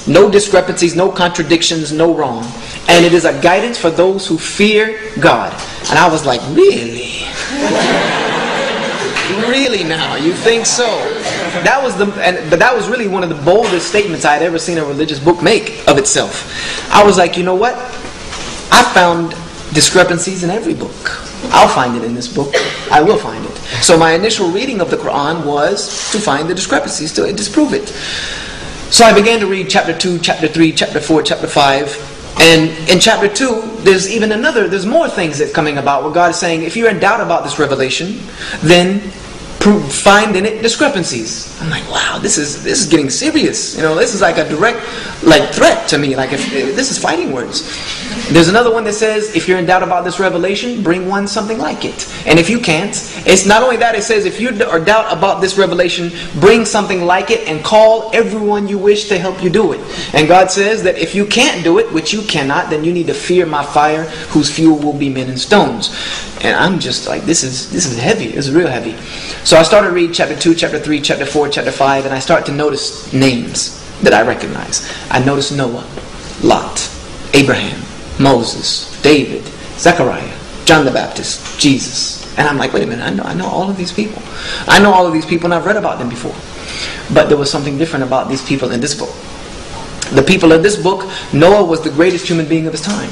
no discrepancies, no contradictions, no wrong. And it is a guidance for those who fear God. And I was like, really? Really now? You think so? That was but that was really one of the boldest statements I had ever seen a religious book make of itself. I was like, you know what? I found discrepancies in every book. I'll find it in this book. I will find it. So my initial reading of the Quran was to find the discrepancies, to disprove it. So I began to read chapter 2, chapter 3, chapter 4, chapter 5. And in chapter 2, there's more things that's coming about where God is saying, if you're in doubt about this revelation, then find in it discrepancies. I'm like, wow, this is getting serious. This is like a direct threat to me. Like, if this is fighting words. There's another one that says, if you're in doubt about this revelation, bring one something like it. And if you can't, it's not only that, it says, if you are doubt about this revelation, bring something like it and call everyone you wish to help you do it. And God says that if you can't do it, which you cannot, then you need to fear my fire, whose fuel will be men and stones. And I'm just like, this is heavy. It's real heavy. So I started reading chapter 2, chapter 3, chapter 4, chapter 5, and I start to notice names that I recognize. I noticed Noah, Lot, Abraham, Moses, David, Zechariah, John the Baptist, Jesus. And I'm like, wait a minute, I know all of these people. I know all of these people and I've read about them before. But there was something different about these people in this book. The people in this book, Noah was the greatest human being of his time.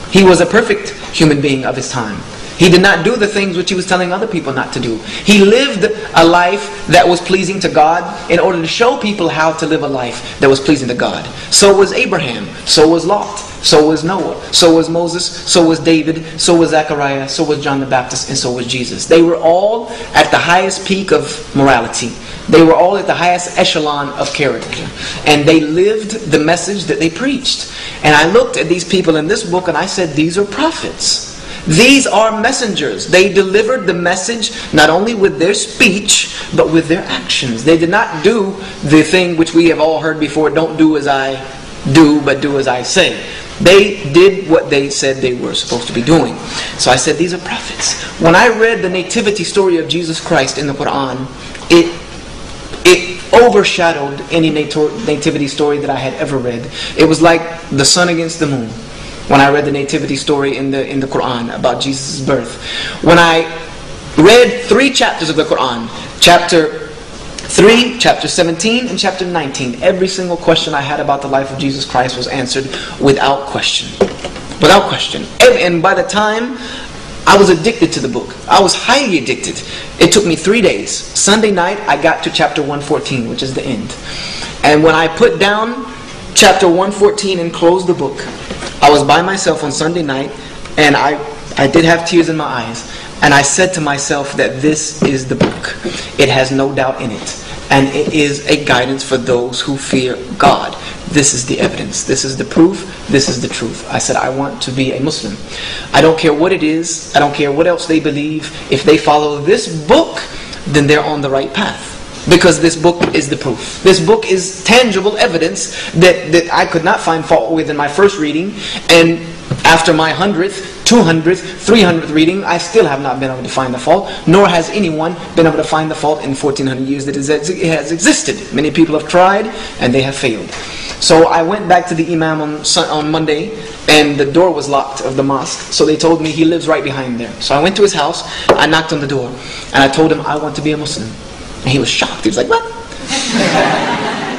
He was a perfect human being of his time. He did not do the things which he was telling other people not to do. He lived a life that was pleasing to God in order to show people how to live a life that was pleasing to God. So was Abraham. So was Lot. So was Noah. So was Moses. So was David. So was Zechariah. So was John the Baptist. And so was Jesus. They were all at the highest peak of morality. They were all at the highest echelon of character. And they lived the message that they preached. And I looked at these people in this book and I said, these are prophets. These are messengers. They delivered the message not only with their speech, but with their actions. They did not do the thing which we have all heard before, don't do as I do, but do as I say. They did what they said they were supposed to be doing. So I said, these are prophets. When I read the nativity story of Jesus Christ in the Quran, it overshadowed any nativity story that I had ever read. It was like the sun against the moon. When I read the nativity story in the Quran about Jesus' birth. When I read 3 chapters of the Quran, chapter 3, chapter 17, and chapter 19, every single question I had about the life of Jesus Christ was answered without question. Without question. And by the time I was addicted to the book, I was highly addicted. It took me 3 days. Sunday night, I got to chapter 114, which is the end. And when I put down chapter 114 and closed the book, I was by myself on Sunday night, and I did have tears in my eyes. And I said to myself that this is the book. It has no doubt in it. And it is a guidance for those who fear God. This is the evidence. This is the proof. This is the truth. I said, I want to be a Muslim. I don't care what it is. I don't care what else they believe. If they follow this book, then they're on the right path. Because this book is the proof. This book is tangible evidence that I could not find fault with in my first reading. And after my 100th, 200th, 300th reading, I still have not been able to find the fault. Nor has anyone been able to find the fault in 1400 years that it has existed. Many people have tried and they have failed. So I went back to the Imam on Monday, and the door was locked of the mosque. So they told me he lives right behind there. So I went to his house, I knocked on the door, and I told him I want to be a Muslim. And he was shocked. He was like, what?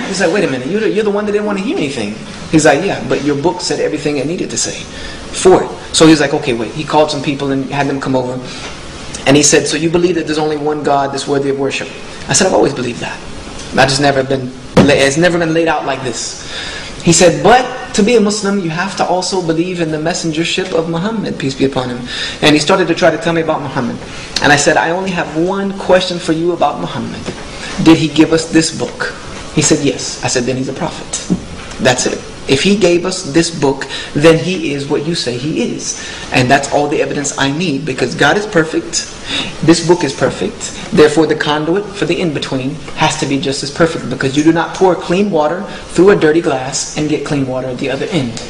He's like, wait a minute, you're the one that didn't want to hear anything. He's like, yeah, but your book said everything it needed to say for it. So he's like, okay, wait. He called some people and had them come over. And he said, so you believe that there's only one God that's worthy of worship? I said, I've always believed that. It's never been laid out like this. He said, but to be a Muslim, you have to also believe in the messengership of Muhammad, peace be upon him. And he started to try to tell me about Muhammad. And I said, I only have one question for you about Muhammad. Did he give us this book? He said, yes. I said, then he's a prophet. That's it. If he gave us this book, then he is what you say he is. And that's all the evidence I need, because God is perfect. This book is perfect. Therefore, the conduit for the in-between has to be just as perfect, because you do not pour clean water through a dirty glass and get clean water at the other end.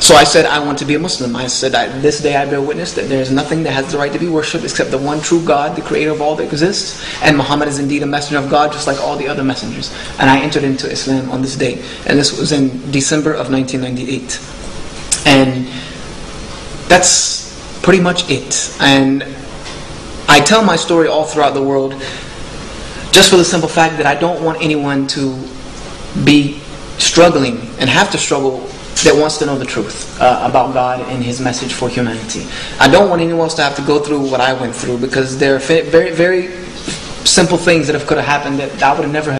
So I said, I want to be a Muslim. I said, this day I bear witness that there is nothing that has the right to be worshipped except the one true God, the creator of all that exists. And Muhammad is indeed a messenger of God, just like all the other messengers. And I entered into Islam on this day. And this was in December of 1998. And that's pretty much it. And I tell my story all throughout the world just for the simple fact that I don't want anyone to be struggling and have to struggle that wants to know the truth about God and His message for humanity. I don't want anyone else to have to go through what I went through, because there are very, very simple things that could have happened that I would have never